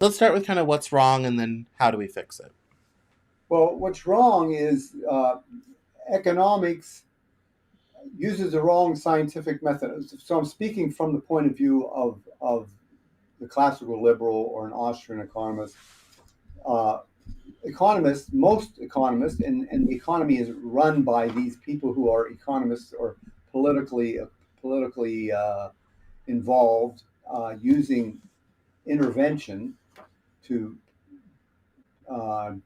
Let's start with kind of what's wrong and then how do we fix it. Well, what's wrong is economics uses the wrong scientific method. So I'm speaking from the point of view of the classical liberal or an Austrian economist. Uh, most economists, and the economy is run by these people who are economists or politically involved, using intervention to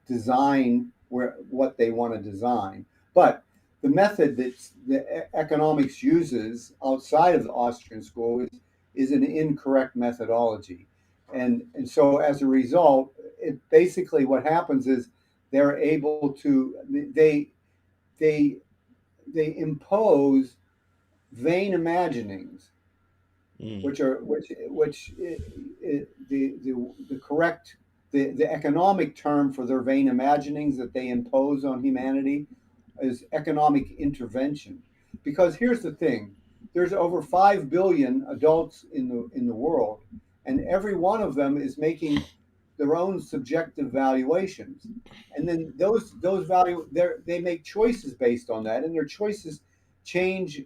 design what they want to design. But the method that the economics uses outside of the Austrian school is an incorrect methodology. And so as a result, it basically what happens is they're able to they they impose vain imaginings, Mm. which the correct the economic term for their vain imaginings that they impose on humanity is economic intervention. Because here's the thing: there's over 5 billion adults in the world, and every one of them is making their own subjective valuations, and then those value they make choices based on that, and their choices change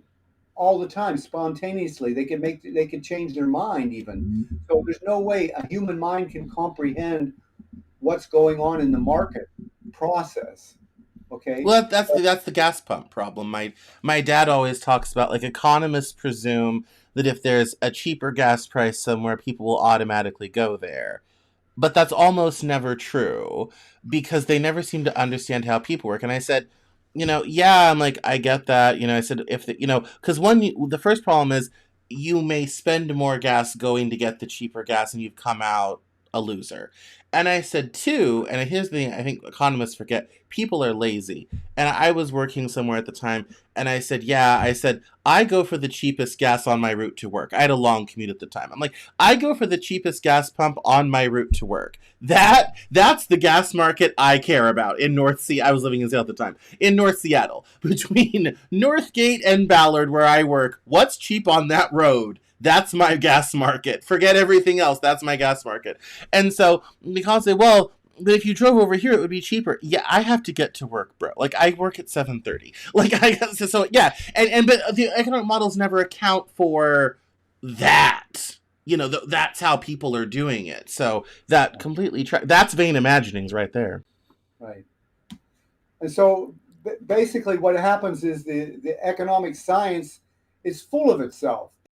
all the time spontaneously. They can change their mind even. So there's no way a human mind can comprehend what's going on in the market process. Okay. Well, that's the gas pump problem. My dad always talks about like economists presume that if there's a cheaper gas price somewhere, people will automatically go there. But that's almost never true because they never seem to understand how people work. And I said, yeah, I'm like, I get that. I said, if because the first problem is you may spend more gas going to get the cheaper gas and you've come out a loser. And I said, two, and here's the thing I think economists forget people are lazy. And I was working somewhere at the time, and I said, yeah, I said, I go for the cheapest gas on my route to work. I had a long commute at the time. I'm like, I go for the cheapest gas pump on my route to work. That's the gas market I care about in North Sea. I was living in Seattle at the time. In North Seattle. Between Northgate and Ballard where I work, what's cheap on that road? That's my gas market. Forget everything else. That's my gas market. And so because say, well, but if you drove over here, it would be cheaper. Yeah, I have to get to work, bro. Like I work at 7:30. Like so yeah, and but the economic models never account for that. That's how people are doing it. So that completely that's vain imaginings right there. Right. And so basically what happens is the economic science is full of itself.